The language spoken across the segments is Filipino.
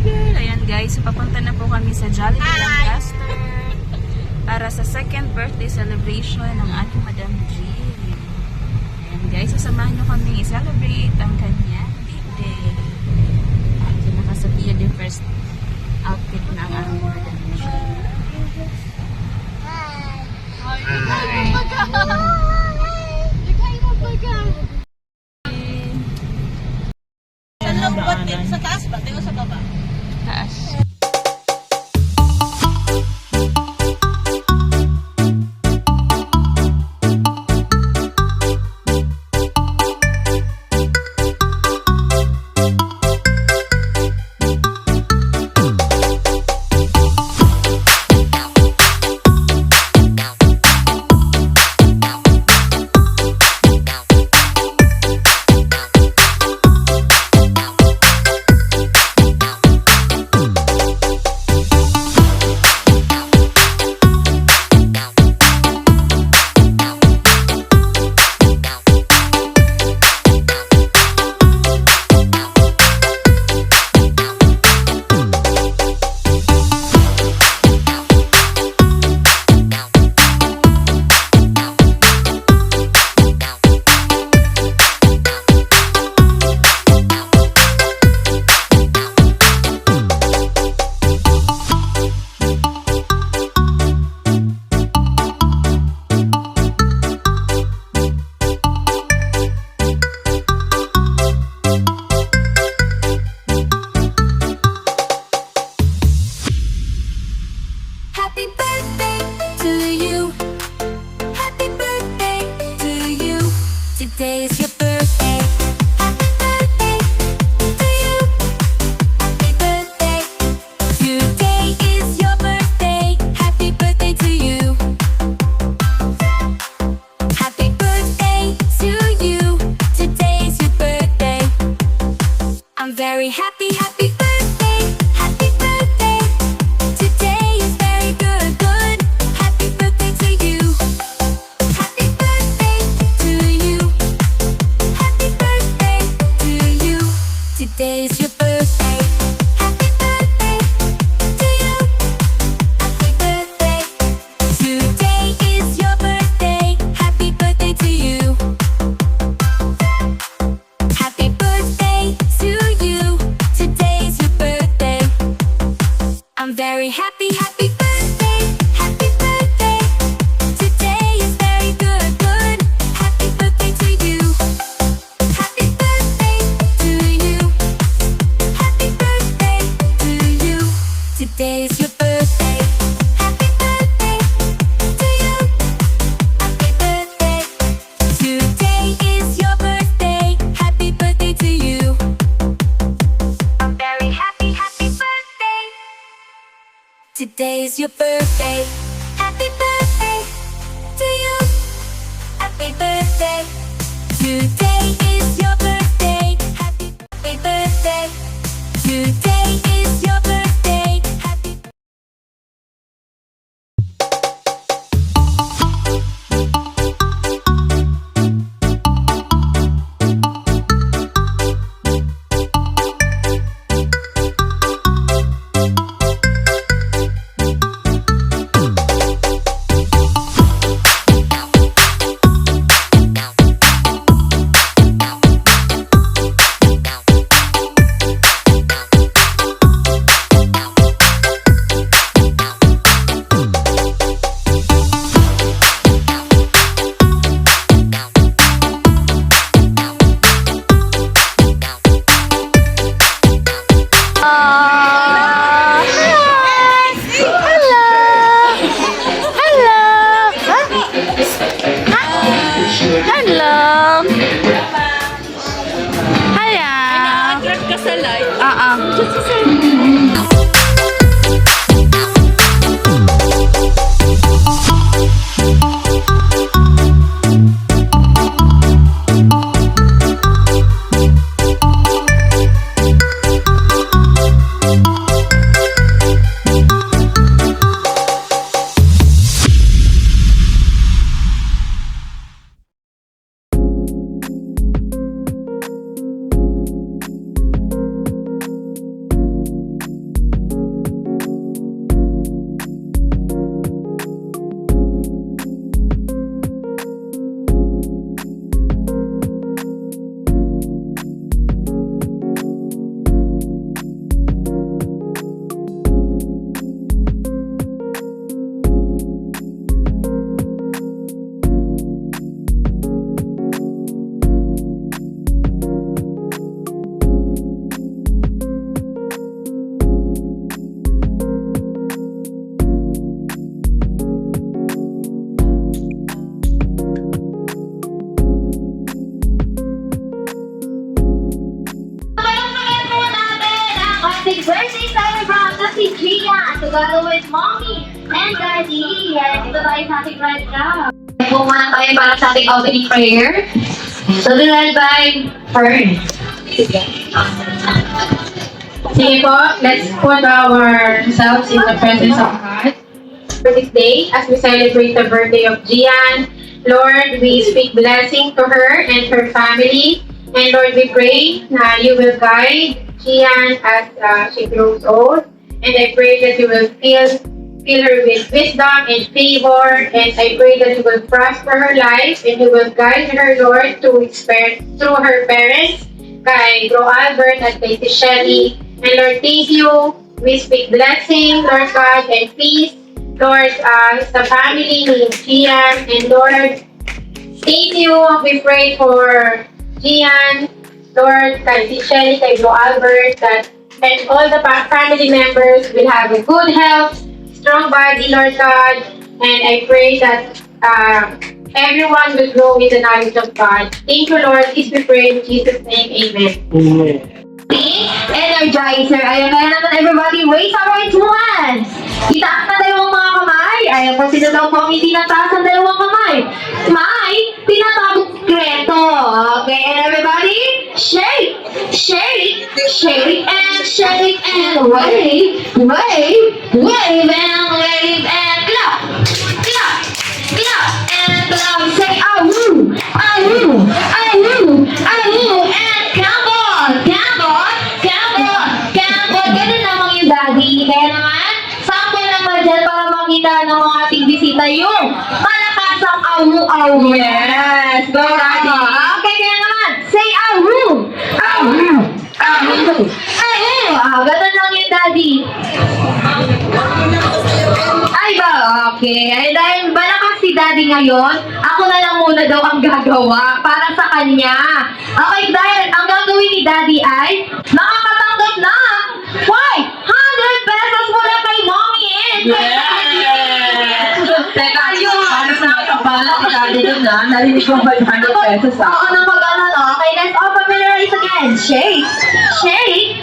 girl! Ayan guys, papunta na po kami sa Jollibee Lancaster para sa second birthday celebration ng ating Madam Jill. Ayan guys, sasamahan nyo kami i-celebrate ang kanyang birthday. So, nakasabihan yung first outfit na ang aming Madam Jill. Sa taas ba? Tayo sa baba? Taas. Happy birthday to you. Happy birthday to you. Today is your birthday. Happy birthday to you. Happy birthday. Today is your birthday. Happy birthday to you. Happy birthday to you. Today is your birthday. I'm very happy, happy birthday. Happy birthday. Today is very good, good. Happy birthday to you. Happy birthday to you. Happy birthday to you. Today is your birthday. Happy birthday to you. Happy birthday. Today is your birthday. Happy birthday to you. Happy birthday to you. Today is your birthday. I'm very happy, happy birthday, happy birthday. Today is very good, good. Happy birthday to you. Happy birthday to you. Happy birthday to you. Today is your birthday. Happy birthday to you. Happy birthday. Today is your birthday. Happy birthday to you. I'm very happy, happy birthday. Today is your birthday. Happy birthday to you. Happy birthday. Today is your birthday. Happy birthday. Today is your birthday. Happy si Gia together with Mommy and Daddy. Yes, ito tayo sa ating red cup. Pumunta tayo para sa ating opening prayer. So, led by Fern. Sige po, let's put ourselves in the presence of God for this day as we celebrate the birthday of Gian. Lord, we speak blessing to her and her family. And Lord, we pray na you will guide Gian as she grows old. And I pray that you will fill her with wisdom and favor. And I pray that you will prosper her life and you will guide her, Lord, through her parents, kay Bro Albert at kay Shelly. And Lord, thank you. We speak blessing, Lord God, and peace. Lord, sa family ni Gian. And Lord, thank you. We pray for Gian, Lord, kay Shelly, kay Bro Albert, and all the family members will have a good health, strong body, Lord God. And I pray that everyone will grow in the knowledge of God. Thank you, Lord. Please we pray in Jesus' name. Amen. Energizer. Ayan, kaya naman everybody, raise our right hands. Itaas na dalawang mga kamay. Ayan po, sino daw po ang hindi nataas ang dalawang kamay? May tinatawag kreto. Okay, and everybody, shake, shake, shake, and wave, wave, wave, and clap, clap, clap, and clap. Say, ahoo, ahoo, ahoo, ahoo, and cowboy, cowboy, cowboy, cowboy. Ganun lamang yung daddy. Kaya naman, sample naman dyan para makita ng mga ating bisita yung malakas ang ahoo-ahoo. Yes, go daddy. Okay, kaya naman, say ahoo, ahoo, ahoo, ahoo. Ganun lang yung daddy. Ay ba? Okay. Ay, dahil malakas si daddy ngayon, ako na lang muna daw ang gagawa para sa kanya. Okay, dahil ang gagawin ni daddy ay makakatanggap na 500 pesos mula kay Mommy and kay Daddy. Teka, paano sa kapala ka daddy dun na? Narinig ko 500 pesos Oo, nang mag-anon. Okay, let's all familiarize again. Shake, shake,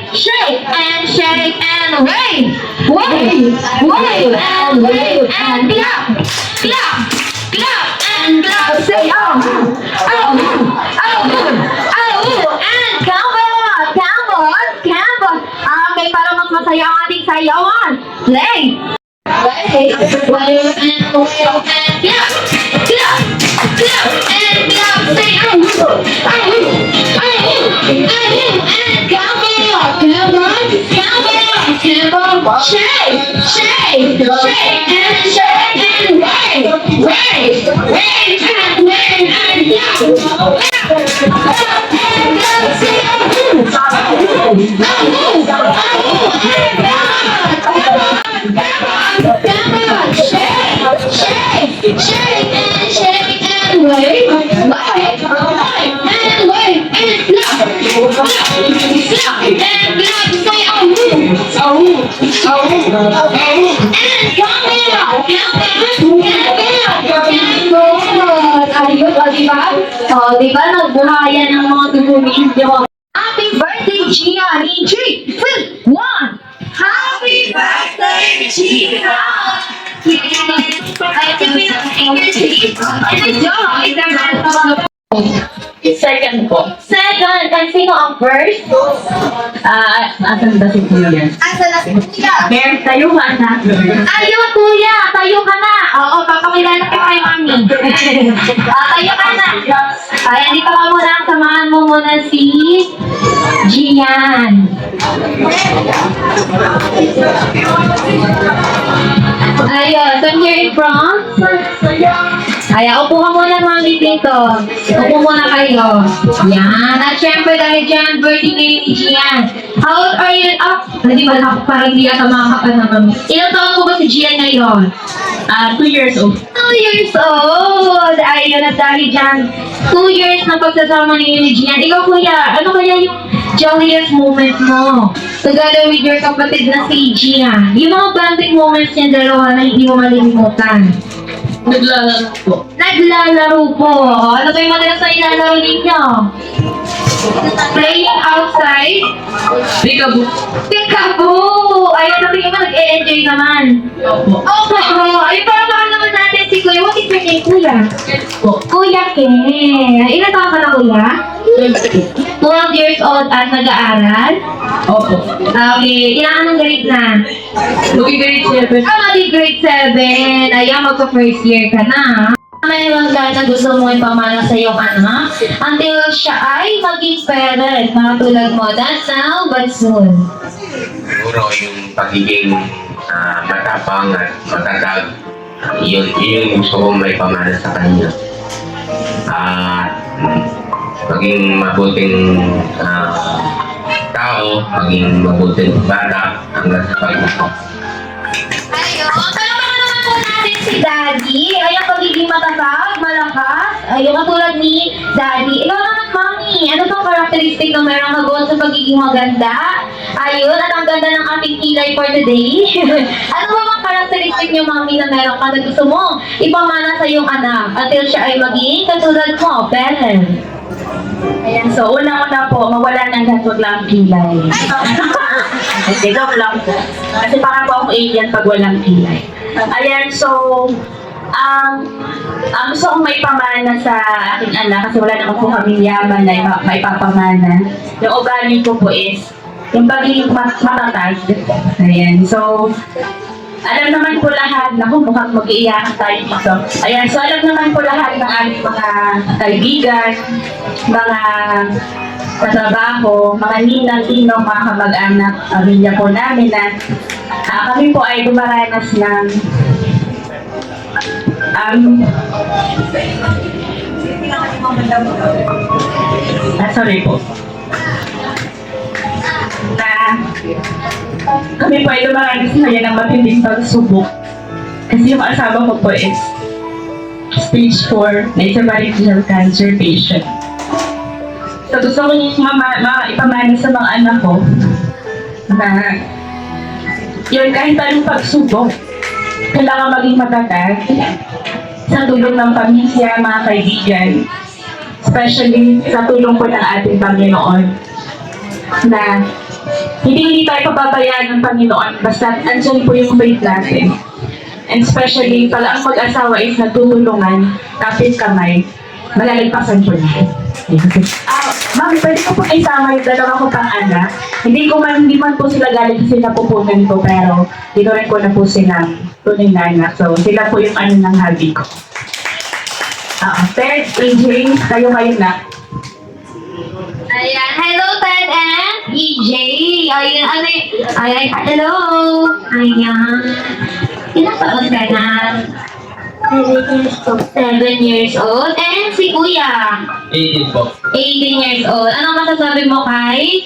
shake, and wave. Wave, wave, and wave, and clap, clap, clap, and clap. Say, oh, oh, and cowboy, cowboy, cowboy. Okay, para mas masaya ang ating sayawan. Play. Wave, wave, and clap, clap, clap, and clap. Say, oh, and cowboy, cowboy, cowboy, cowboy. Shake, shake, shake, and wave, wave, wave, and wave, and clap. O, diba? Nagbuhayan ng mga tumumin nyo. Happy birthday, Gia! In 3, 2, 1! Happy birthday, Gia! I think we have English. And enjoy! Second po. Second, and sino ang first? Asan ba si Kuya? Asa na si Kuya? Bear, tayo ka na. Ayun, Kuya! Tayo ka na! Oo, papakilala ko kay Mami. Tayo ka na! Ay, dito ka muna. Samahan mo muna si Gian. Ayun, come here in front. Ay, upo ka muna, Mami, dito. Upo muna kayo. Yan. At syempre, dahil dyan, birthday ngayon ni Gian. How old are you? Hindi ba na parang hindi ata makakapal na kami. Ilang taon mo ba si Gian ngayon? 2 years old. 2 years old! Ayun, at dahil dyan, 2 years na pagsasama ninyo ni Gian. Ikaw, Kuya, ano kaya yung jolliest moment mo together with your kapatid na si Gian? Yung mga bonding moments niya dalawa na hindi mo malilimutan. Naglalaro po. Naglalaro po. Ano ba yung madalas na ilalaro ninyo? Playing outside? Peekaboo. Peekaboo! ayun na tingin mo, nag-e-enjoy naman. Opo. Ayun, parang baka naman natin si Kuya. What is your name, Kuya? Kuya Ken. Ilan taon ka na, Kuya? 12 years old at nag-aaral? Opo. Okay, ilan ka ng grade na? Mag-grade 7. Mag-grade 7. Ayan, magka-first year ka na. Mayroon ka na gusto mong ipamana sa iyong anak until siya ay maging parent, mga tulad mo. That's now, but soon. Siguro yung pagiging matapang at matatag, yun yung gusto kong may pamana sa kanya. At maging mabuting tao, maging mabuting bata hanggang sa pagbuto. Ayun, palamakan naman po natin si Daddy. Ayun, pagiging matatag, malakas. Ayun, katulad ni Daddy. Ikaw naman, Mami. Ano tong characteristic na meron ka doon sa pagiging maganda? Ayun, at ang ganda ng ating kilay for today. Ano ba mga characteristic niyo, Mami, na meron ka na gusto mo ipamana sa iyong anak until siya ay maging katulad mo, parent? Ayan, so una-una po, mawala ng gatwag lang ang kilay. Hindi, joke lang po. Kasi parang po akong alien pag walang kilay. Ayan, so, gusto kong may pamana sa aking anak kasi wala naman po kaming yaman na maipapamana. Yung ugali ko po is, yung pagiging matatag. Ayan, so, alam naman po lahat, naku, mukhang mag-iiyakan tayo dito. Ayan, so alam naman po lahat ng aming mga kaibigan, mga katrabaho, mga ninang-ninong, mga kamag-anak, pamilya po namin na kami po ay dumaranas ng sorry po. Kami po ay dumaranas na yan ng matinding pagsubok. Kasi yung asawa ko po is stage 4 na esophageal cancer patient. So gusto ko yung ipamana sa mga anak ko na yun kahit anong pagsubok, kailangan maging matatag sa tulong ng pamilya, mga kaibigan, especially sa tulong po ng ating Panginoon na hindi tayo pababayaan ng Panginoon basta andyan po yung faith natin. And especially, pala ang mag-asawa is nagtutulungan, kapit kamay, malalagpasan po niya. Mami, pwede ko po isama yung dalawa ko pang anak. Hindi man po sila galing sa sinapupunan ko, pero tinurin ko na po silang tunay na anak. So, sila po yung ano ng hobby ko. Third, AJ, kayo na. Ayan, hello Ted and EJ. Ayan, hello. Ayan. Ilang taon ka na? 7 years old. And si Kuya? 18 po. 18 years old. Ano masasabi mo kay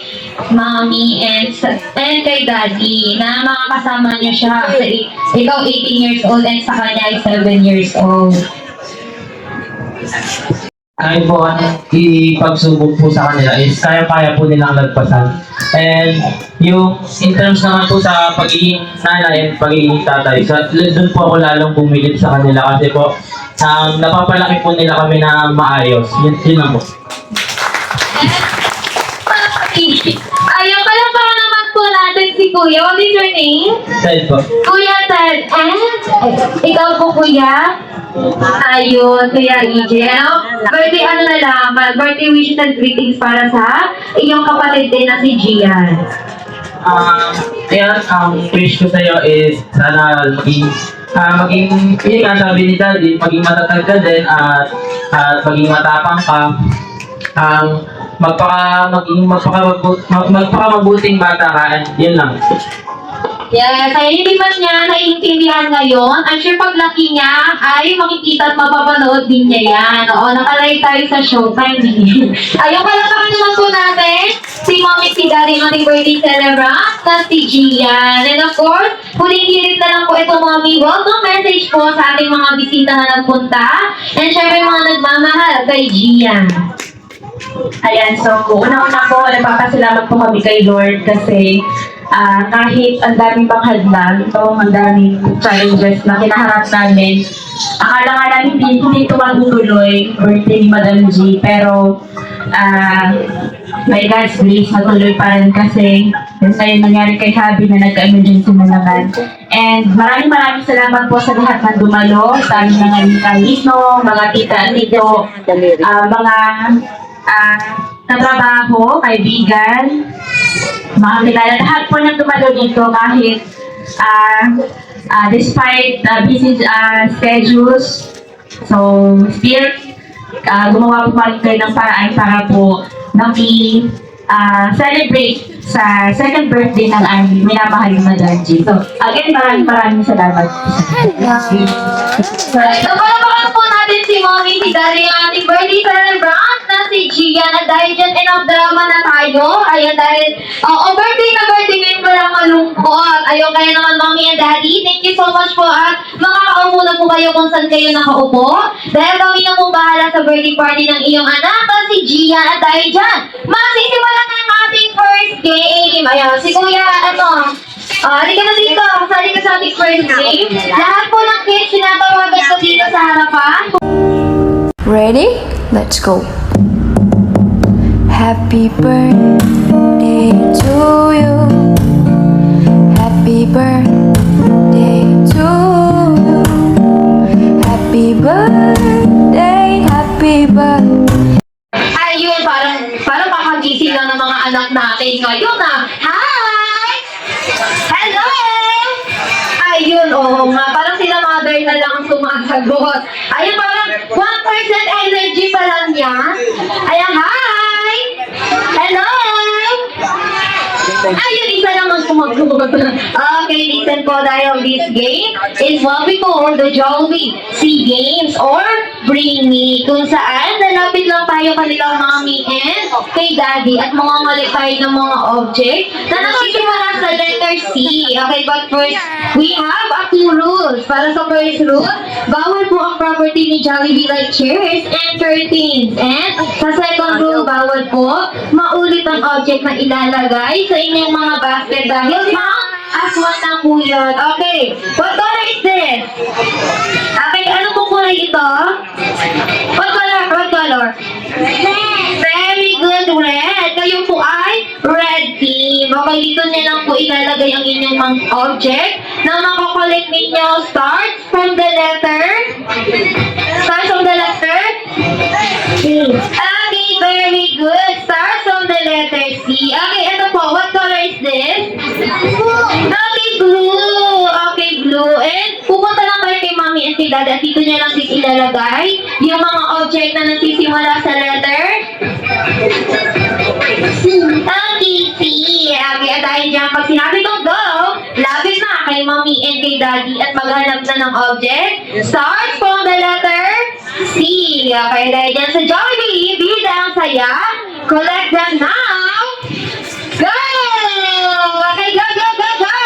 Mommy and kay Daddy na makakasama niyo siya? Kasi ikaw 18 years old and sa kanya ay 7 years old. Kahit po ipagsubok po sa kanila is kaya-kaya po nilang lagpasan. And yung in terms naman po sa pagiging nanay at pagiging tatay, so doon po ako lalong bumilit sa kanila kasi po napapalaki po nila kami na maayos. Yun lang po. Ayun, palakpakan naman po natin si Kuya. What is your name? Ted po. Kuya Ted. And ikaw po, Kuya? Ayun, Kuya EJ. Birthday na lang, birthday wishes and greetings para sa iyong kapatid din na si Gian. Kaya ang wish ko sa'yo is sana maging yun nga sabi ni Daddy, maging matatag ka din at maging matapang ka. Magpakamabuting bata ka, and yun lang. Yes, kaya hindi man niya naiintindihan ngayon. I'm sure paglaki niya ay makikita at mapapanood din niya yan. Oo, nakalive tayo sa Showtime. Ayun, palakpakan naman po natin si Mommy, si Daddy, ating birthday celebrant, na si Gian. And of course, huling hirit na lang po ito, Mommy. Welcome message po sa ating mga bisita na nagpunta. And syempre mga nagmamahal kay Gian. Ayan, so una-una po, nagpapasalamat po kami kay Lord kasi kahit ang daming pang hadlang, ang daming challenges na kinaharap namin, akala nga namin hindi ito magtutuloy, birthday ni Madam G, pero by God's grace, matuloy pa rin kasi yung sa'yo nangyari kay Habi na nagka-emergency na naman. And maraming salamat po sa lahat ng dumalo, sa aming mga Nicalisno, mga tita at tito, mga katrabaho, kaibigan, mga kilala. Lahat po ng dumalo dito kahit despite busy schedules, so still gumawa po pa rin kayo ng paraan para po celebrate sa second birthday ng aming minamahal na Madam G. So again, maraming salamat. So, palapakan po natin si Mommy, si Daddy, ang ating birthday celebrant na si Gian. At dahil dyan, enough drama na tayo. Ayan, dahil, birthday na birthday ngayon walang malungkot. Ayun, kaya naman Mommy and Daddy, thank you so much po. At makakaupo na po kayo kung saan kayo nakaupo. Dahil kami na po bahala sa birthday party ng iyong anak na si Gian. At dahil dyan, magsisimula na ang ating first game. Ayan, si Kuya, halika na dito. Kasali ka sa ating first game. Lahat po ng kids, sinatawagan ko dito sa harapan. Ready? Let's go. Happy birthday to you. Happy birthday to you. Happy birthday, happy birthday. Ayun, parang kakagising lang ng mga anak natin ngayon na. Hi! Hello! Ayun, oo nga. Parang sila mother na lang ang sumasagot. Ayun, parang 1% energy pa lang yan. Ayan, hi! Hello! Ayun, isa lang ang sumagot. Okay, listen po dahil this game is what we call the Jollibee Sea Games or Bring Me, kung saan lalapit lang tayo kanilang mommy and kay daddy at mamamalik tayo ng mga object na nagsisimula sa letter C. Okay, but first, we have a few rules. Para sa first rule, bawal po ang property ni Jollibee like chairs and curtains. And sa second rule, bawal po maulit ang object na ilalagay sa inyong mga basket dahil aswang na po yun. Okay, what color is this? Okay, ano pong kulay ito? What color? What color? Very good, red. Kayo po ay red team. Okay, dito niya lang po ilalagay ang inyong mga object na makakolect ninyo starts from the letter C. Okay, very good. Starts from the letter C. Okay, ito po. What color is this? Okay, blue. Okay, blue. And pupunta lang kayo kay mommy and kay daddy at dito niya lang din ilalagay yung mga object na nagsisimula sa letter C. Okay, C. Okay, at dahil dyan, pag sinabi kong go, lapit na kay mommy and kay daddy at maghanap na ng object. Start from the letter C. Okay, dahil dyan sa Jollibee, bida ang saya. Collect them now. Go! Okay, go, go, go, go!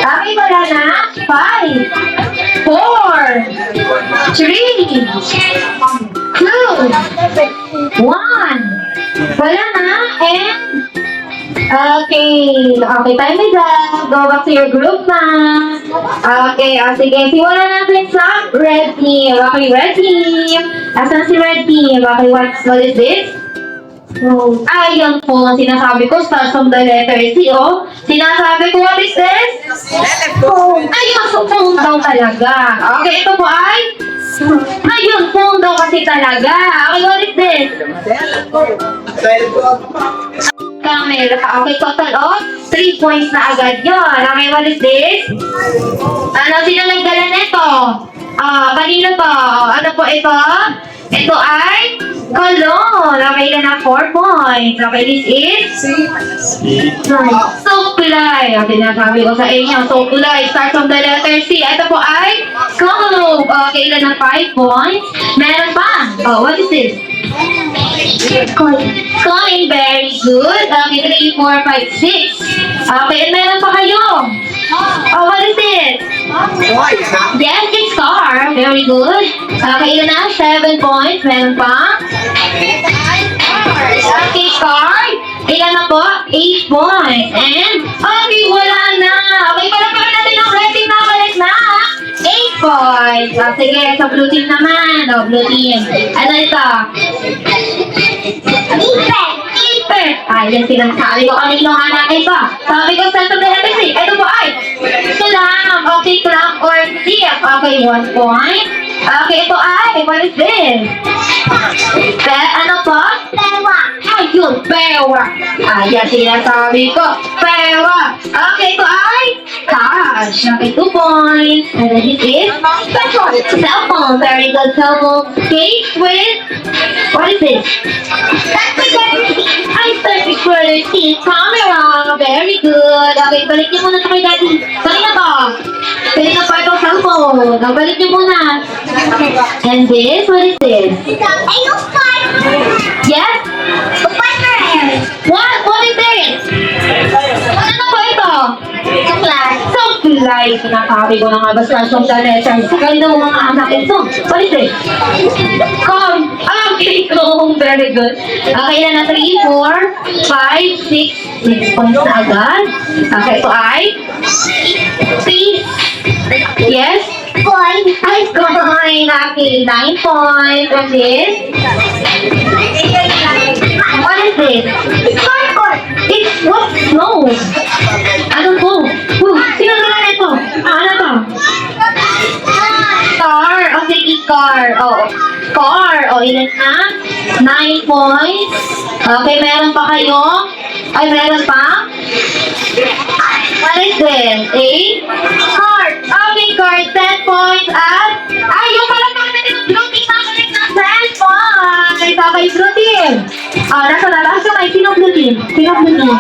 Okay, wala na. 5, 4, 3, 2, 1. Wala na. And okay, time is up. Go back to your group na. Okay, sige. Simulan natin sa red team. Okay, red team. Asan si red team? Okay, what is this? Ayun po, sinasabi ko, starts from the letter C, oh. Sinasabi ko, what is this? Phone. Ayun, so phone daw talaga. Okay, ito po ay? Ayun, phone daw kasi talaga. Okay, what is this? Camera. Okay, total of 3 points na agad yun. Okay, what is this? Ano, sino nagdala nito? Kanino to? Ano po ito? Ito ay Cologne. Okay, ilan na 4 points. Okay, this is Sukulay. Okay, nasabi ko sa inyo, Sukulay. Start from the letter C. Ito po ay Cologne. Okay, ilan na 5 points. Meron pa. Oh, what is this? Coin. Very good. Okay, 3, 4, 5, 6. Okay, and meron pa kayo. Oh, what is it? Yes, it's car. Very good. Okay, ilan na? 7 points. Meron pa? Okay, car. Ilan na po? 8 points. And, okay, wala na. Okay, palagpakan natin ang red team na balik na. 8 points. Ah, sige, sa blue team naman. Oh, blue team. Ano ito? Ipet. Ayan, sinasabi ko kanino nga natin ito. Sabi ko sa letter C. Ito po ay clam. Okay, clam or tip. Okay, 1 point. Okay, ito ay, what is this? Ano po? Pewa. Ayun, pewa. Ayan, sinasabi ko. Pewa. Okay, ito ay cash. Okay, 2 points. And then this is cell phone. Very good, cell phone. Cake with, what is this? Ay, security camera. Very good. Okay, balik niyo muna ito kay daddy. Kanina to. Kanina pa itong cellphone. Balik niyo muna. And this, what is this? Yes? What? What is this? Ano po ito? Supply. Sinasabi ko na nga ba sa social letters. Kanina mo mga anak ito. What is this? Okay, very good. Okay, ilan na 3, 4, 5, 6 points na agad. Okay, ito ay peace. Yes? Coin. Ay, coin. Okay, 9 points. And this? What is this? It's what? No. Ano po? Sino naman ito? Ano to? Car. Okay, car. Oh, car. Oh, ilan na? 9 points. Okay, meron pa kayo? Ay, meron pa? What is this? A card. Okay, card. 10 points at... Ay, yung pala namin yung blue team namin ng 10 points. Okay, blue team. Nasa nalas yung ay sino blue team? Sino blue team?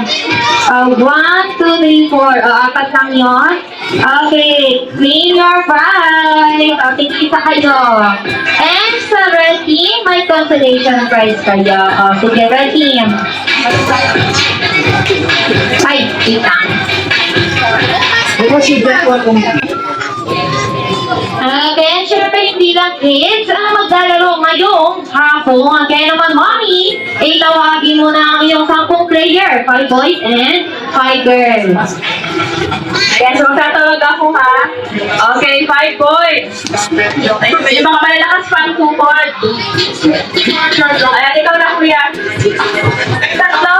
1, 2, 3, 4. Apat lang yun. Okay, clean your prize. Tingisa kayo. And sa red team, may consolation prize kayo. Sige, red team. Ay, kita. Okay, and syempre hindi lang kids ang maglalaro ngayong hapon. Kaya naman, mommy, itawagin mo na ang iyong 10 player. 5 boys and 5 girls. Yes, magtatawag ako ha. Okay, 5 boys. Yung mga malalakas pa ang support. Ayan, ikaw na kuya. Tatlo.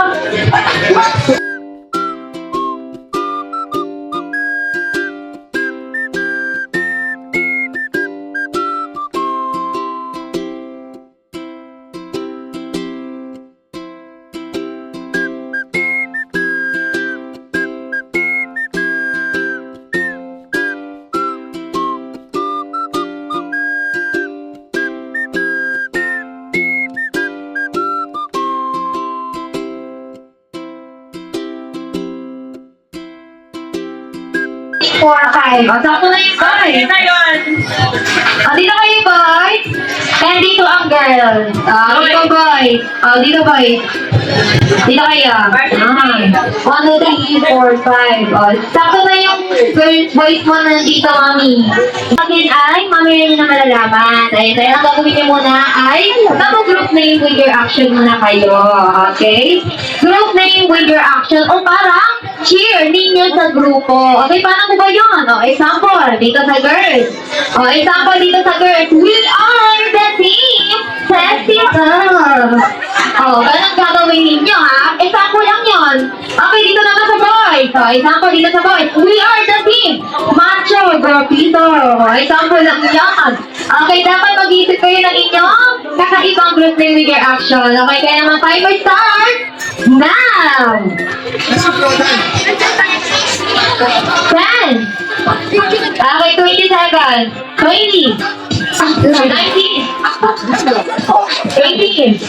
Four, 5. O, sakto na yung boys. Na yun. Dito kayo, boys. And dito ang girls. Dito, boys. Dito, boys. Dito kayo. 1, 2, 3, 4, 5. Sakto na yung girls, boys mo nandito, mami. Akin ay, mami rin na malalaman. Ayun, kaya ang gagawin niyo muna ay, group name with your action muna kayo. Okay? Group name with your action. O parang, cheer ninyo sa grupo. Okay, paano mo ba yun? O, example, dito sa girls. O, example, dito sa girls. We are the team Sexy Girls. O, ganun gagawin ninyo, ha? Example lang yun. Okay, dito naman sa boys. O, example, dito sa boys. We are the team Macho Gropito. O, example lang yan. Okay, dapat mag-isip kayo ng inyong kakaibang group name with your action. Okay, kaya naman 5 start now. 10. Okay, 20 seconds. 20. 19. 18.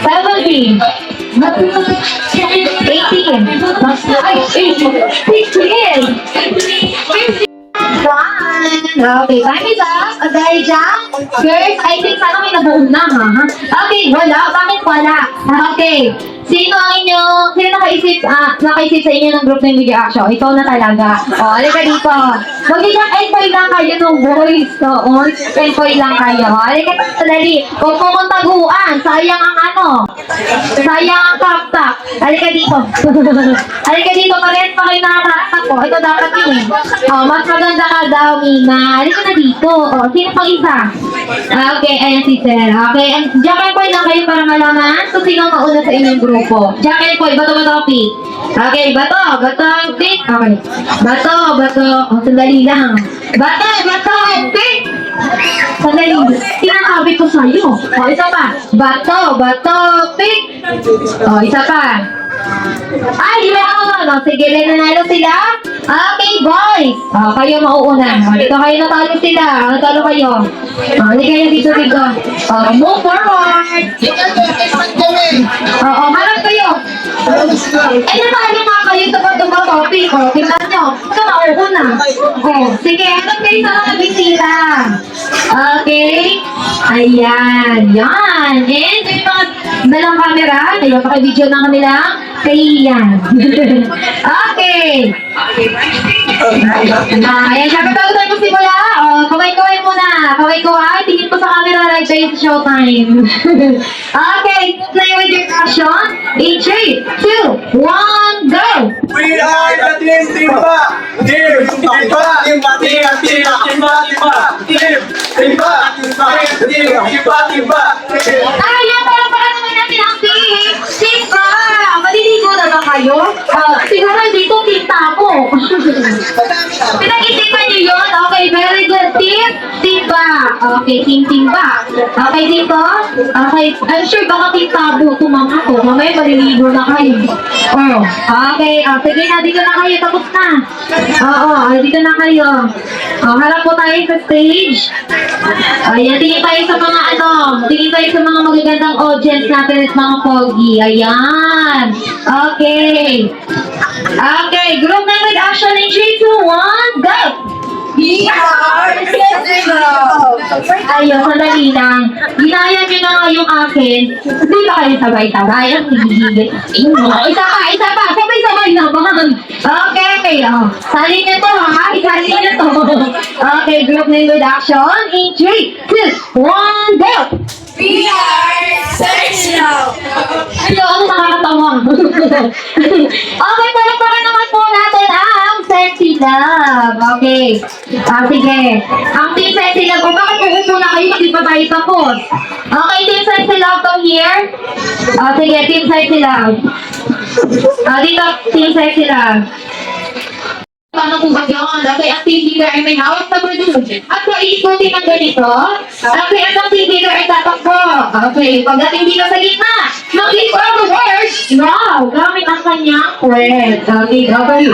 17. 18. Ay, 16. 15. Okay, time is up. Dahil dyan, girls, I think sana may nabuong na, ha? Okay, wala. Bakit wala? Okay. Sino nakaisip sa inyo ng group ng video action? Ikaw na talaga. O, halika dito. Magiging enjoy lang kayo ng boys. Oo, enjoy lang kayo. Halika dito, dali. Huwag po kong taguan. Sayang ang sayang ang kaptak. Halika dito. Halika dito, pares pa kayo nakakatak ko. Ito dapat yun. O, mas maganda ka daw, Mina. Halika na dito. O, sino pang isa? Okay, ayan si Sir. Okay, Jack and Poy lang kayo para malaman kung sino mauna sa inyong grupo. Jack and Poy, bato, pick. Okay, bato, pick. Okay. Bato. O, sandali lang. Bato, pick. Sandali. Sinasabi ko sa'yo. O, isa pa. Bato, pick. O, isa pa. Ay, yun! O, sige, nanalo sila. Okay, boys. O, kayo mauuna. O, dito kayo natalo sila. Natalo kayo. O, hindi kayo dito. O, move forward. Oo, harap kayo. Eh, natalo nga kayo sa topic. O, tingnan nyo. Ito, mauuna. O, sige, harap kayo sa mga bisita. Okay. Ayan. Yan. And, yung mga dalang camera. Kayo, paki-video na kanila. Ayan. Okay. Ayan, syempre bago tayo magsimula. Kaway-kaway muna. Kaway-kaway. Tingin po sa camera like tayo sa showtime. Okay, play with your passion. In 3, 2, 1, go! We are the Team Timba! Team Timba! Timba! Ayan, para naman natin ang team. Timba! Maliligo na ba kayo? Siguro dito tinta ko. Pinag-isipan niyo yun? Okay, very good. Team Timba. Okay, Team Timba. Okay, dito? Okay, I'm sure baka tintabo tumama ko. Mamaya maliligo na kayo. Okay, sige na, dito na kayo. Tapos na. Dito na kayo. Harap po tayo sa stage. Ayan, tingin tayo sa mga tingin tayo sa mga magagandang audience natin at mga pogi. Ayan. Okay. Okay, group na with action in 3, 2, 1, go! Ayun, sandali lang. Ginaya nyo na nga yung akin. Hindi ba kayo sabay-sabay? Ang higigil. Isa pa. Sabay-sabay naman. Okay. Salin nyo to, ha? Isalin nyo to. Okay, group name with action. In 3, 2, 1, go! We are Searchno! Hello, ano nakakatawa? Okay, palagpakan naman po natin ang Sexy Love. Okay. Sige. Ang Team Sexy Love, bakit uupo na kayo? Hindi pa tayo tapos. Okay, Team Sexy Love, come here. Sige, Team Sexy Love. Dito, Team Sexy Love. Paano kung bagyan? Okay, ang team leader ay may hawak na balloon. At kung iikutin ng ganito, okay, ang team leader ay tatakbo. Okay, pagdating dito sa gitna, mag-leave all the words. Wow, gamit ang kanyang word. Okay. Okay,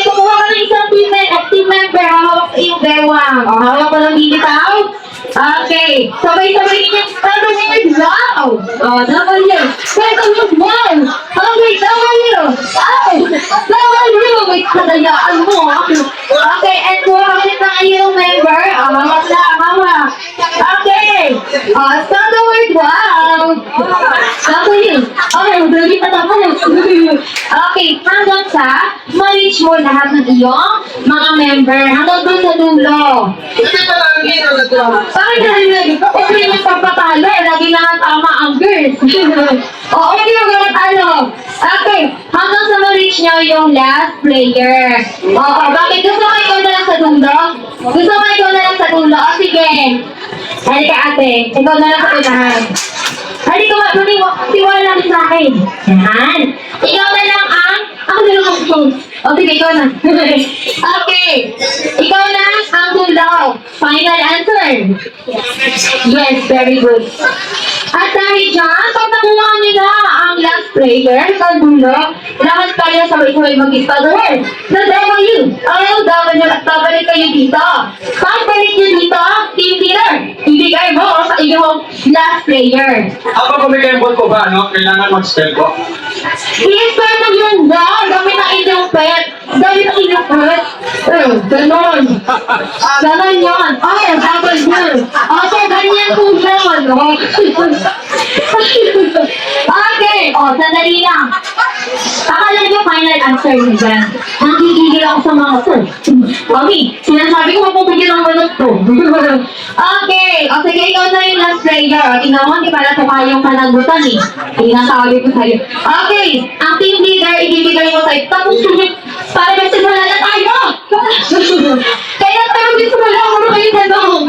kumuha ka ng isang team member, hawak sa iyong bewang. Hawak ka ng bibitaw. Okay, sabay-sabay niya. Wow! W. Wow! Okay, W. Wait, kadayaan mo. Okay, and kuha ka ng iyong member. Hawak. Okay. Start the word wow. Okay, madali pa tapos. Okay, hanggang sa ma-reach mo lahat ng iyong mga member. Hanggang doon sa dulo. Bakit lagi yung pagpatalo? Lagi na nga tama ang girls. Okay yung pagpatalo. Okay, hanggang sa ma-reach nyo yung last player. Bakit? Gusto mo ikaw na lang sa dulo? Sige. Halika ate, ikaw na lang sa unahan. Halika tiwala sa akin. Yan. Ikaw na lang ang O sige, ikaw na. Okay. Ikaw na ang daw. Final answer. Yes, very good. At dahil dyan, pag nakuha nila ang last player sa dulo, lahat kayo sabay-sabay mag-ispador. The W. Babalik kayo dito. Pagbalik nyo dito, team leader, ibigay mo sa iyong last player. Habang kumikembot ko ba, no? Kailangan mag-spell ko. Yes, pero pag yung daw, gamit ang inyong pet. Gamit ang inyong pet. Ganon. Ganon yun. Ay, double blue. So, ganyan po yun. Okay. Sandali lang. Akala nyo final answer nyo dyan. Nagigigil ako sa mga to. Mami, sinasabi ko mapupigil ang manot to. Okay. Sige, ikaw na yung last player. Tingnan mo, hindi pala ito kayong panagutan eh. Sinasabi ko sa'yo. Okay. Ang team leader, ibibigay mo sa'yo. Tapos, para may simula na tayo. Kaya tayo may simula ako na kayo tanong.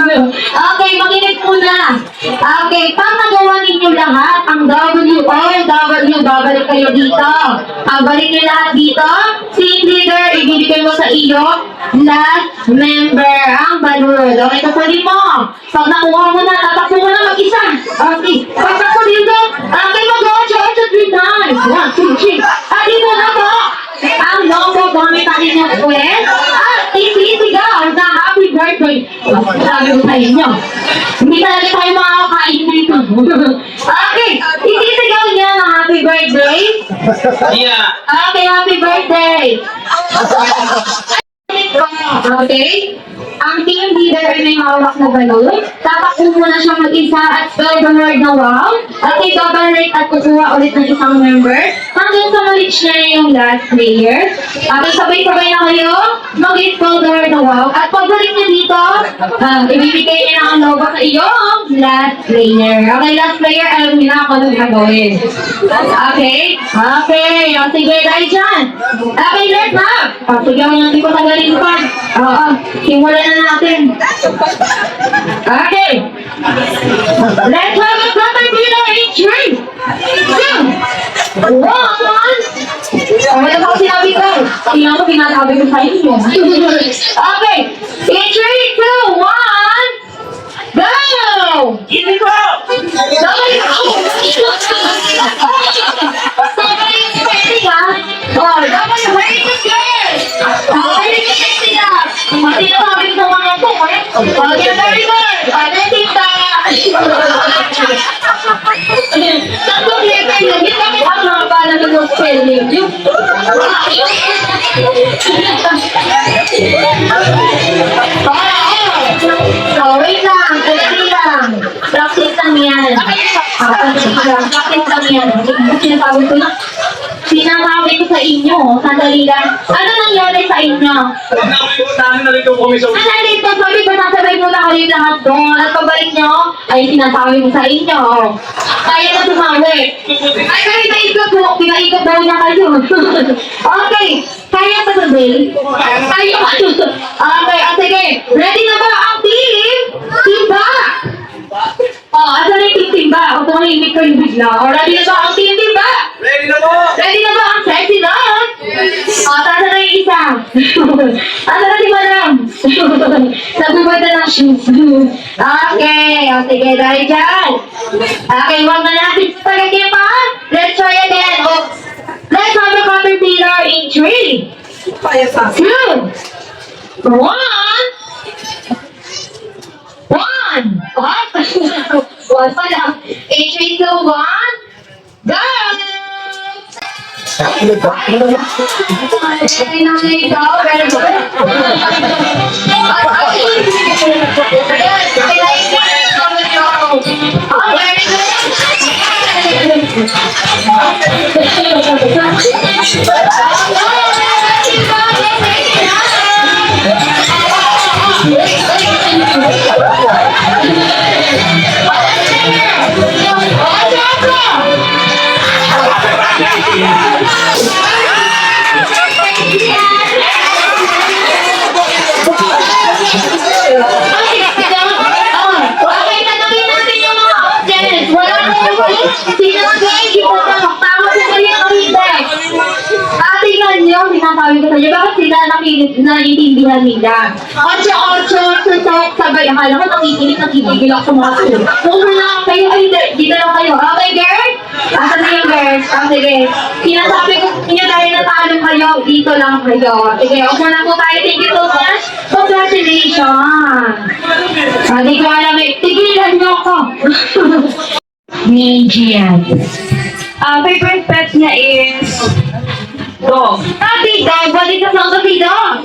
Okay, makinig muna. Okay, pag nagawa ninyo lahat, ang W, babalik kayo dito. Balik nyo lahat dito. Team leader, ibibigay mo sa iyo. Last member, ang balon. Okay, kasulin mo. Pag nakuha mo na, tatakbo mo na mag-isa. Okay, pagtakbo dito. Okay, magawa siya 3 times. 1, 2, 3. Dito na po. Ang logo gamit ang inyong kwet. At isisigaw na happy birthday. Sabi ko sa inyo. Hindi talaga tayo makakain dito. Okay, isisigaw niya na happy birthday. Yeah. Okay, happy birthday. Okay? Ang team leader ay may hawak na balon. Tatakbo muna siya mag-isa at spell the word na wow. At ibabalik at kukuha ulit ng isang member hanggang sa ma-reach niya yung last player. Okay, sabay-sabay na kayo mag-spell the word na wow. At pagbalik niyo dito, ibibigay niya ang logo sa iyong last player. Okay, last player, alam niyo na kung anong gagawin. Okay? Okay. O, sige, dahil dyan. Okay, let's have. Sige, hindi ko tagalin pa. Simulan na natin. Okay. Let's have a caterpillar in 3, 2, 1. Ano ba sinabi ko? Tingnan mo, pinasabi ko sa inyo. Okay. In 3, 2, 1. Go! Hindi ko! Sabay ko! Sabay yung spelling, ha? Sabay yung spelling, girl! Sabay yung spelling, ha? Pati na sabi ko sa mga to, eh? Okay, very good! Tita! Tatlong letter lang, hindi kami ang mga pala ng spelling. Yung... Wait lang, kunti lang. Practice lang yan. Practice lang yan. Sinasabi ko na. Sinasabi ko sa inyo, sandali lang. Ano nangyari sa inyo? Nalito ko kami sa... Nalito, sabi ko nasabay muna kayo lahat doon. At pabalik nyo, ay sinasabi ko sa inyo. Kaya na tumawi. Ay, kaya naikot po. Pinaikot daw niya kayo. Okay. Kaya pa today? Kayo. Okay, sige. Ready na ba ang team? Timba! Asan na yung team Timba? O tumahimik ko yung bigla. Ready na ba ang team Timba? Ready na po! Ready na ba ang sexy dog? Tasa na yung isa. Asa na si Madam? Nagubad na ng shoes. Okay, sige, dahil dyan. Okay, wag na natin spaghetti pa. Let's try again. Let's have a caterpillar in 3, 2, 1. 1. One pa lang. In 3, 2, 1. Go! Very nice. Very good. Okay, tanongin natin yung mga audience. Wala na yung sino ang guys, hindi po tama po kayo ang hindi. Tingnan kasi ako sinasabi ko sa inyo, bakit sila naiintindihan nila? 8-8, tutok, sabay. Akala ko nakikinig ako sa mga to. Over na kayo, ay, dito lang kayo. Okay, girls? Asan na yung girls? Sige. Sinasabi ko niya dahil natalo kayo, dito lang kayo. Sige, okay na po tayo. Thank you so much. Congratulations. Hindi ko alam eh. Tigilan niyo ako. Ninjian. Favorite pet niya is dog. Happy dog. What is the sound of a dog?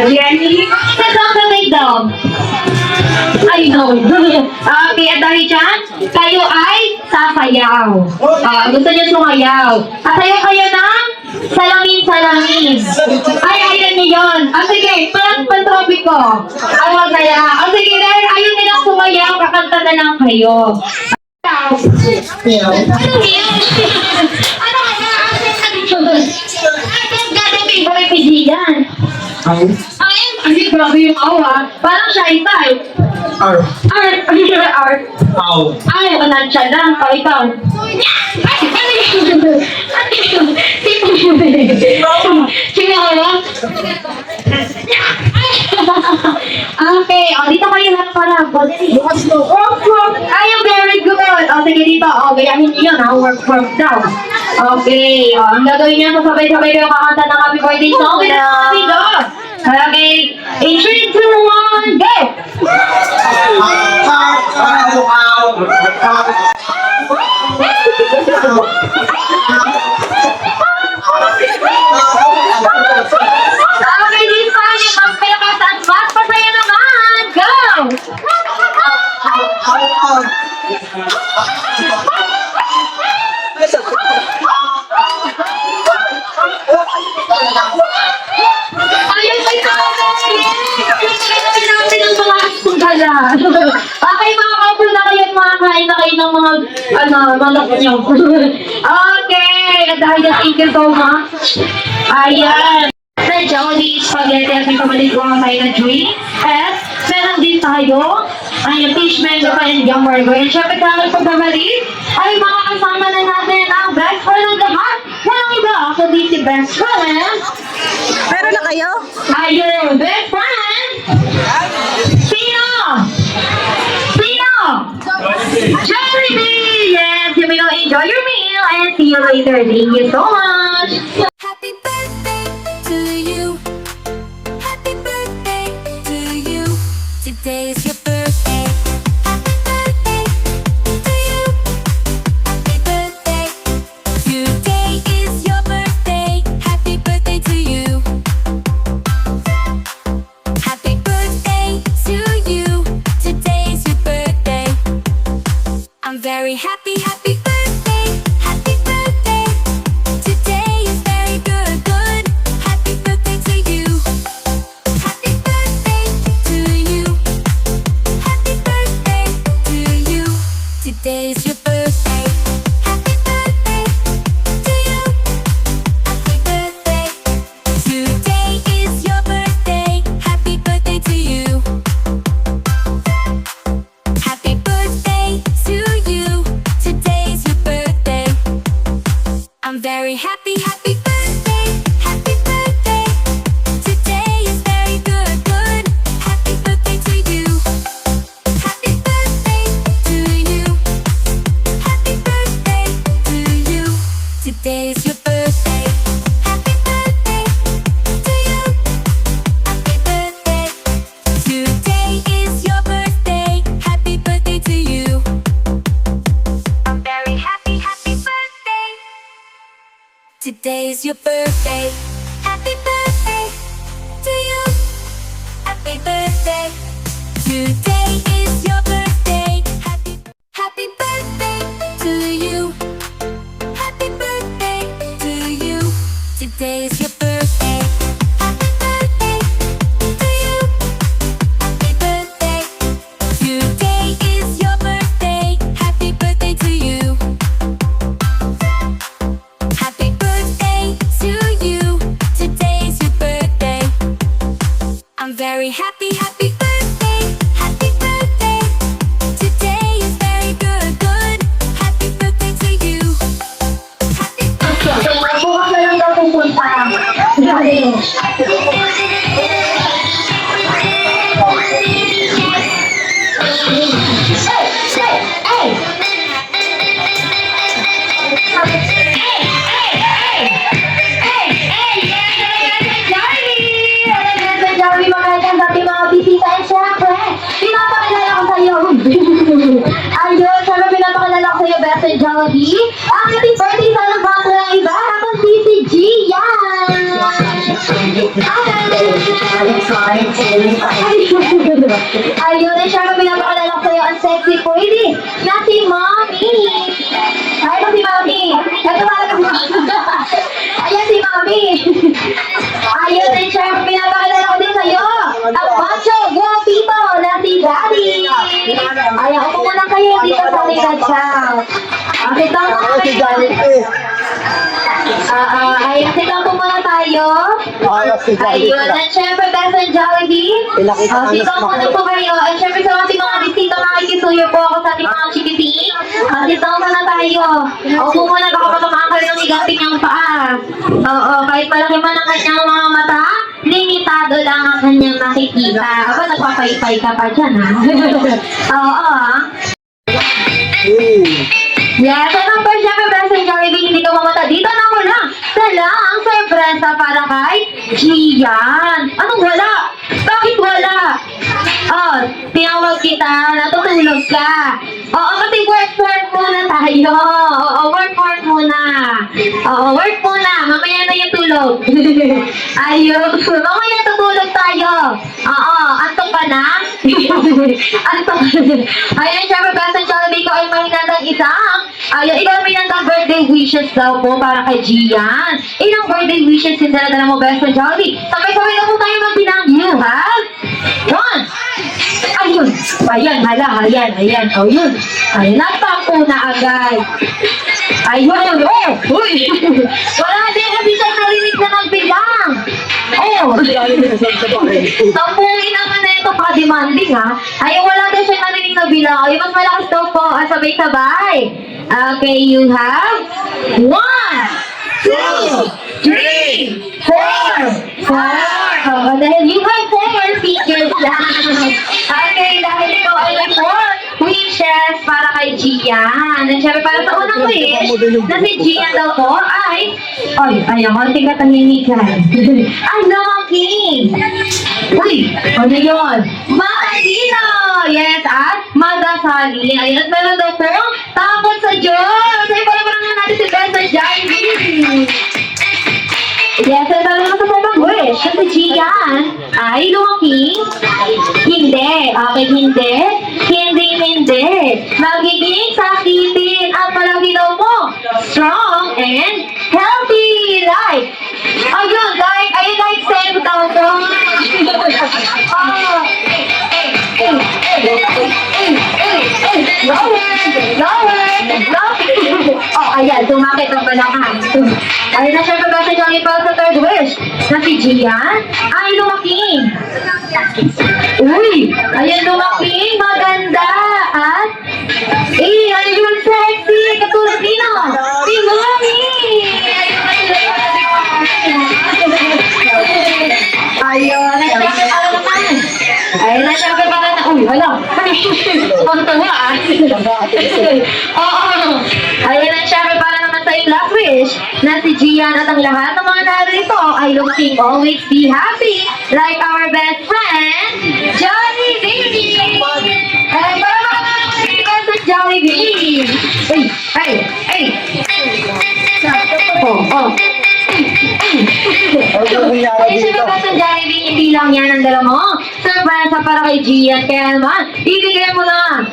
Jenny, The sound of a dog. I know. Okay, at dahil dyan, kayo ay sasayaw. Gusto niyo sumayaw. At kayo ng salamin-salamin. Ay, ayan niyo yun. Sige, pan-tropic ko. Ay, wag na yan. Sige, dahil ayaw nilang sumayaw, kakanta na lang kayo. Ano yun? Ano kaya? Gano'ng favorite pigilan? Ay, grabe yung awa. Parang shy type. Art. Ay, manansya lang. Ikaw. Ay, ano yun? Ano yun? Sino ka ba? Okay, dito kayo lang para. Ay, very good. Sige dito. Gayahin niyo yun. Work daw. Okay, ang gagawin niya, sabay-sabay kayo kakanta ng happy birthday song. Happy dog. Okay, in 3, 2, 1, go! Okay, this time, magpalakas at mas pasaya naman! Go! Ayun, may natin ang mga asungkala. Okay, mga couple na kayo, makakain na kayo ng mga, malak nyo. Okay, at dahil thank you so much. Ayan. Sa Jolly Spaghetti at may pamalit ko tayo na drink. At meron din tayo ay fish mango and yum burger. And syempre kami pagbabalik ay mga kasama na natin ang best friend ng lahat. Walang iba, ako din si best friend. Meron na kayo? Ayun, best friend! Sino? Jollibee! Yes, you may enjoy your meal and see you later. Thank you so much! Happy birthday to you. Happy birthday to you. Today is your birthday. Happy birthday to you. Happy birthday. Today is your birthday. Happy birthday to you. Happy birthday to you. Today is your birthday. I'm very happy, happy birthday. Happy birthday. Today is very good, good. Happy birthday to you. Happy birthday to you. Happy birthday to you. Today is your birthday. Happy birthday to you. Happy birthday. Today is your birthday. Happy birthday to you. Happy birthday to you. Today is your birthday. I'm very happy, happy birthday. Happy birthday. Today is very good, good. Happy birthday to you. Happy birthday to you. Happy birthday to you. Today is your birthday. Happy birthday to you. Happy birthday. Today is your birthday. Happy birthday to you. I'm very happy, happy birthday. Today is your birthday. Happy birthday to you. Happy birthday. Today is your birthday. Happy birthday to you. Happy birthday to you. Today is your birthday. Happy birthday to you. Happy birthday. Today is your birthday. Happy birthday to you. Happy birthday to you. Today is your birthday. I'm very happy, happy birthday. Happy birthday. Today is very good, good. Happy birthday to you. Happy birthday. Bukas na lang daw pupunta. Ayun, sabi pinapakilala ko sa'yo, Best and Jollibee. Ang ating birthday celebrant ng iba, ako si Gian. Ayun, eh, syempre pinapakilala ko sa'yo, ang sexy pwede, na si Mommy. Ay, ito si Mommy. Ito talaga si Mommy. Ayan si Mommy. Ayun, eh, syempre pinapakilala ko din sa'yo, ang macho guapito na si Daddy. Ay, ako muna kayo dito sa likod siya. Kita mo kayo. Ay, kita po muna tayo. Ayun, and syempre, Best and Jollibee. Dito muna po kayo. And syempre, sa ating mga bisita, makikisuyo po ako sa ating mga chikiting. Dito muna tayo. Opo muna, baka patamaan kayo ng higanting niyang paa. Oo, kahit malaki man ang kanyang mga mata, limitado lang ang kanyang nakikita. Aba, nagpapaypay ka pa dyan, ha? Oo, Yes, at ang first syempre, Best and Jollibee, hindi ka mamata. Dito na wala. Dala ang sorpresa para kay Gian. Anong wala? Bakit wala? Oh, tinawag kita, natutulog ka. Oo, kasi work muna tayo. Oo, work muna. Oo, work muna. Mamaya na yung tulog. Ayun, mamaya tutulog tayo. Oo, antok ka na? Antok. Ayun, syempre, Best and Jollibee ko ay mahinandang isang. Ayun, ikaw may nandang birthday wishes daw po para kay Gian. Ilang birthday wishes yung dala mo, Best and Jollibee? Sabay-sabay na po tayo magbilang. You have one. Ayun. Ayan, ayan. O, yun. Ayun, nagpampo na agad. Ayun. Oh, uy. Wala din kasi siya narinig na magbilang. Oh. Sampungin naman na ito, pa-demanding, ha? Ayun, wala din siya narinig na bilang. Ayun, mas malakas daw po. Sabay-sabay. Okay, you have 1, 2, 3, 4. Oh, dahil you have 4 figures lang. Okay, dahil ikaw ay may 4 wishes para kay Gian. And syempre para sa unang wish, na si Gian daw po ay, ayaw, konting katahimikan. Ay, lumaki. Uy, ano yun? Matalino! Yes, at magasali. Ayun, at meron daw po takot sa Diyos. Ay, parang nga natin si Best and Jollibee. Yes, at meron naman sa mag-wish. Kasi Gian ay lumaki. Hindi. Okay, hindi. Hindi. Magiging sakitin at palagi daw mo strong and healthy life. Ayun, like save daw po. Oh, ayan, tumakit ang balakang. Ayun na syempre ba sa Johnny Paul sa third wish na si Gian ay lumaki. Uy, ayan lumaki, maganda at ayun sexy, katulad nino, si Mommy. Ayun, ayun na syempre para na, uy, wala. Pagtawa, Oo. Ayun na syempre para naman sa yung last wish na si Gian at ang lahat ng mga narito ay lumaking always be happy like our best friend, Jollibee! Ay, para makakalaman si Best and Jollibee! Ay! Ay, syempre Best and Jollibee, hindi lang yan ang dala mo. Surprise para kay Gian, kaya naman, ibigay mo na.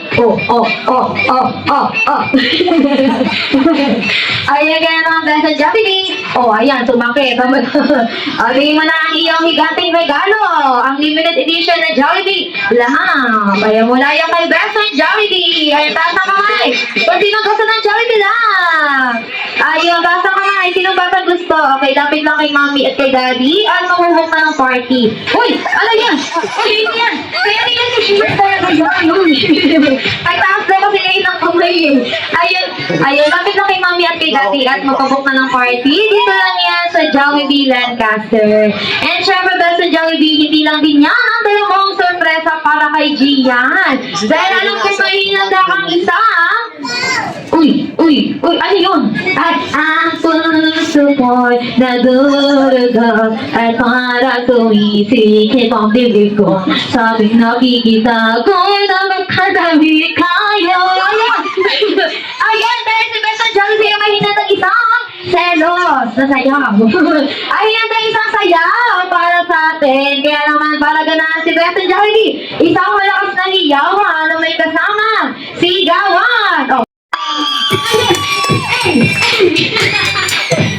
Ayan, kaya naman Best and Jollibee. Ayan, sumakit. Bigay mo na ang iyong higanting regalo. Ang limited edition na Jollibee. Laham. Ayan, mula yung kay Best and Jollibee. Ayan, taas na kamay. Kung sino gusto ng Jollibee lang. Ayun, basta ka na. Sino ba sa gusto? Okay, lapit lang kay mami at kay daddy. At mamumok na ng party. Uy! Ano yan? Sino yan? Kaya yan si Shiver talaga yan. Ay, taas na kasi ngayon ng kamay. Ayun, lapit lang kay mami at kay daddy. At magpabok na ng party. Dito lang yan sa Jollibee Lancaster. And syempre ba sa Jollibee, hindi lang din yan ang dalawang sorpresa para kay Gian. Dahil alam ko may hinanda kang isa. Uy, ano yun? At ang puso ko'y nadurugo at para sumisikip ang bibig ko. Sabing nakikita ko'y nakakadami kayo. Ayan, dahil si Besta Jollibee yung may hinandang isang selos na sayaw. Ayan, dahil isang sayaw para sa atin. Kaya naman, para ganahan si Besta Jollibee, isang malakas na hiyawan na may kasama sigawan.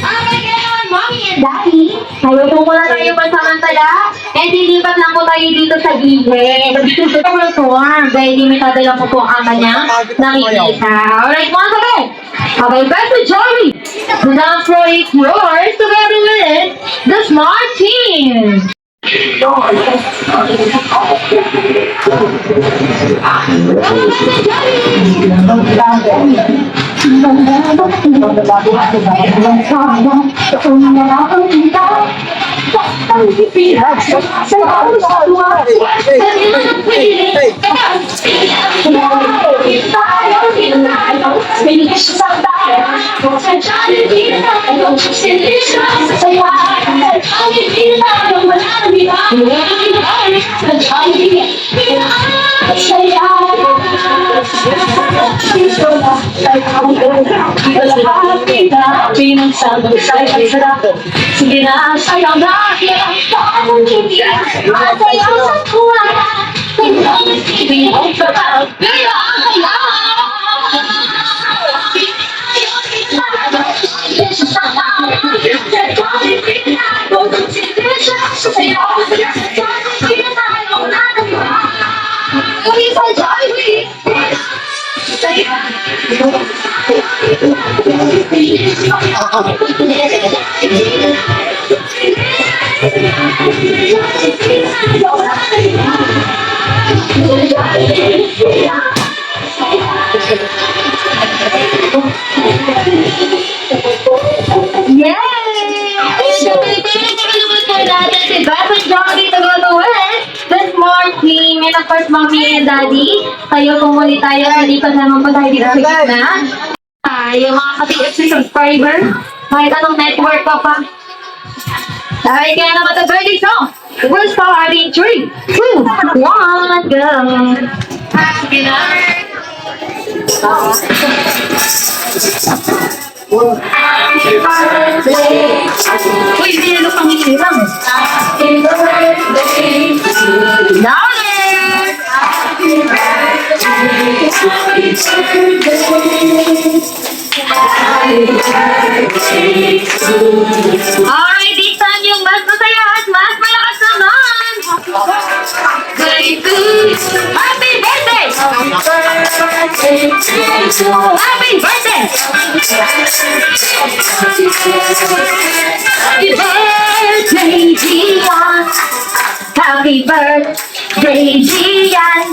Okay, ngayon, mommy and daddy. Tayo po muna tayo pansamantala. And lilipat lang po tayo dito sa gilid. Perform. Dahil limitado lang po ang ama niya nakikita. Alright, mga sabi. Okay, back to Jory. The dance floor is yours together with the Smart Team. Sige na, sayaw na. Masayaw sa kuwa. And of course, mommy and daddy, tayo po muli tayo. Dito naman po tayo dito sa gitna. Yung mga ka-TFC subscriber, kahit anong network pa pa. Dahil kaya naman the birthday song. We'll start in 3, 2, 1, go! Happy birthday! Uy, hindi na pangingin lang. Happy birthday to you. Louder! Happy birthday, happy birthday to you. Alright, this time yung mas masaya at mas malakas naman. Happy birthday! Happy birthday! Happy birthday! Happy birthday, Gian! Happy birthday, Gian!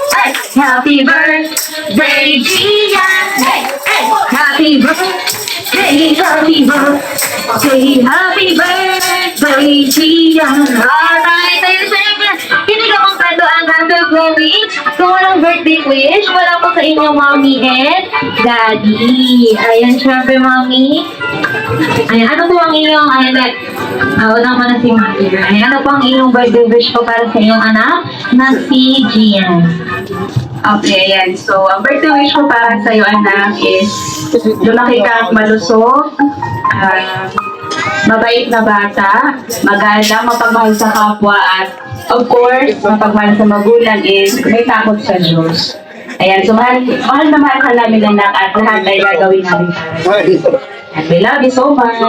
Hey! Happy birthday, Gian! Hey! Hey! Happy birthday, happy birthday, happy birthday, Gian! Tayo siyempre, hindi ka pang kado ang happy birthday. Kung walang birthday wish, wala po sa inyong mommy and daddy. Ayan, siyempre, mommy. Ayan, ano po ang inyong, wala mo na si mommy. Ayan, ano po ang inyong birthday wish po para sa inyong anak na si Gian? Okay, ayan. So, ang birthday wish ko para sa iyo, anak, is lumaki kang malusog, mabait na bata, magalang, mapagmahal sa kapwa, at of course, mapagmahal sa magulang is may takot sa Diyos. Ayan, so mahal na mahal ka namin, anak, at lahat ay gagawin namin para sa iyo. And we love you so much.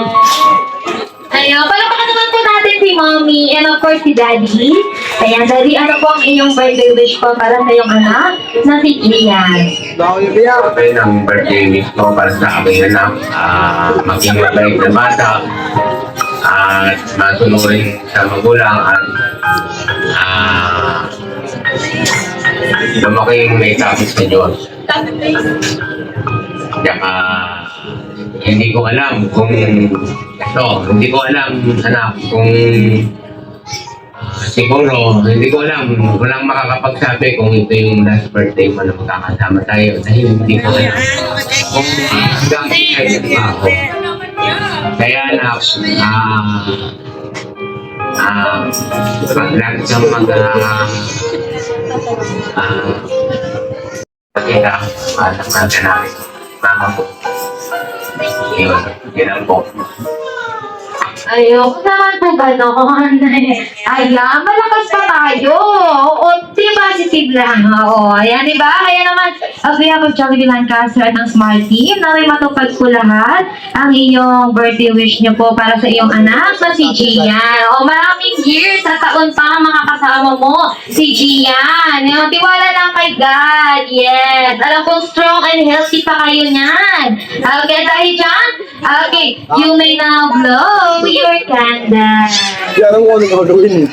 Ayun, palapakan naman po natin si Mommy, and of course si Daddy. Ayan, Daddy, ano po ang iyong birthday wish po para sa iyong anak na si Gian? Okay ng birthday wish ko para sa aking anak. Maging mabait na bata. At masunurin sa magulang at lumaking may tapos sa Diyos. Tsaka hindi ko alam kung hindi ko alam anak kung siguro hindi ko alam, walang makakapagsabi kung ito yung last birthday mo na magkakasama tayo dahil hindi ko alam kung hanggang kailan pa ako. Kaya anak, lagi kang pakita anak natin namin mama ko. Yun po. Ayoko naman po ganon. Ayan, malakas pa tayo. Oo, positive lang. Oo, ayan, diba? Kaya naman, on behalf of Jollibee Lancaster at ang Smart Team, na may matupad po lahat ang iyong birthday wish niyo po para sa iyong anak na si Gian. O, maraming years at taon pa ang makakasama mo, si Gian. Yung tiwala lang kay God. Yes. Alam kong strong and healthy pa kayo niyan. Okay, dahil dyan, okay, you may now blow your candle. Yan ang ano gagawin.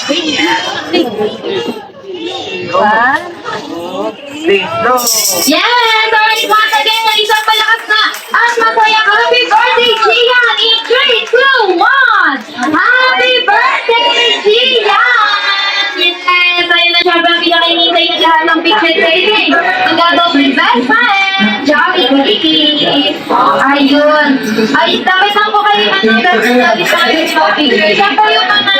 Yes! Alright, once again, isang palakas na at masayang happy birthday, Gian! In 3, 2, 1! Happy birthday, Gian! Yes! Ayun na syempre ang pinakainintay na lahat ng picture taking. Ang gagawin best friend, Jollibee! Ayun! Ay, dapat lang po kayo dapat tayo sa picture. Siyempre yung mga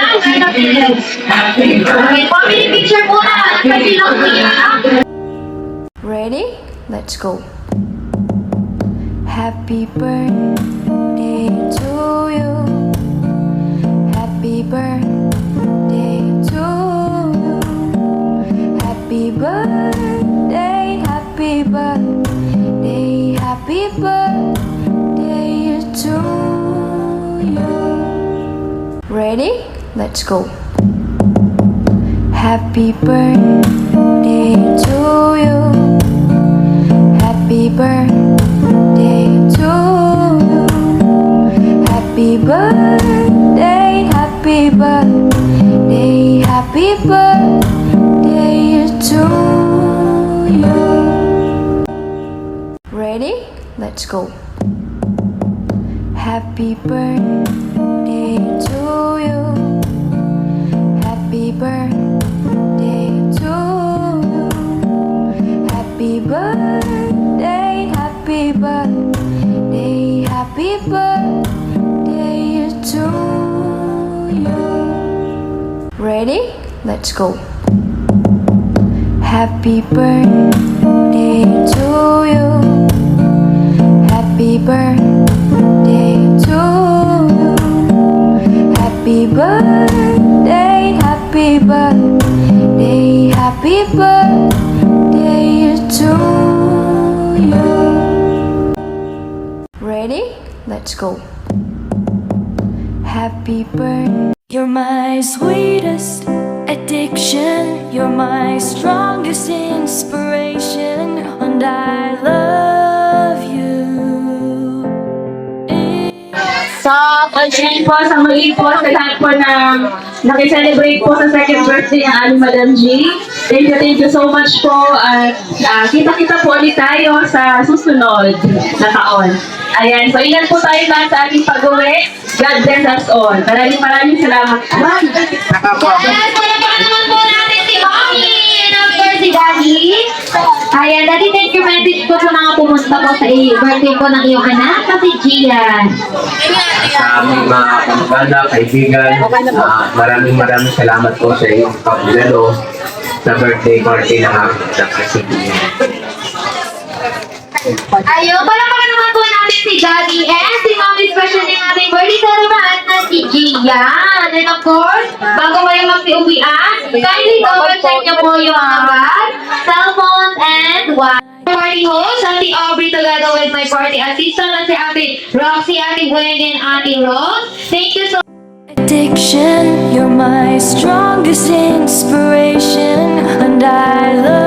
okay, family picture muna. Kasi lang po yan. Ready? Let's go. Happy birthday to you. Happy birthday to you. Happy birthday, happy birthday, happy birthday to you. Ready? Let's go. Happy birthday to you. Happy birthday to you. Happy birthday, happy birthday, happy birthday to you. Ready? Let's go. Happy birthday to you. Happy birthday to you. Happy birthday, happy birthday, happy birthday to you. Ready? Let's go. Happy birthday to you. Happy birthday to you. Happy birthday, happy birthday, happy birthday to you. Ready? Let's go. Happy birthday. You're my sweetest addiction. You're my strongest inspiration, and I love you. So, continuing po sa muli po sa lahat po ng nakiselebrate po sa second birthday ng aming Madam G. Thank you so much po. At kita-kita po ulit tayo sa susunod na taon. Ayan, so ingat po tayo lahat sa ating pag-uwi. God bless us all. Maraming salamat. Yes, palakpakan naman po natin si Mommy and of course si Daddy. Ayan, Daddy, thank you message po sa mga pumunta po sa birthday po ng iyong anak na si Gian. Sa aming mga kamag-anak, kaibigan, maraming salamat po sa iyong pagdalo sa birthday party ng aming anak na si Gian. Ayun, palakpakan naman po natin si Daddy and si Mommy, especially ng ating birthday celebrant na si Gian. And of course, bago kayo magsiuwian, kindly double check niyo po yung mga bag, cellphones, and 1. Party host, Ate Aubrey together with my party assistant na si Ate Roxy, Ate Gwen, and Ate Rose. Thank you so Addiction, you're my strongest inspiration, and I love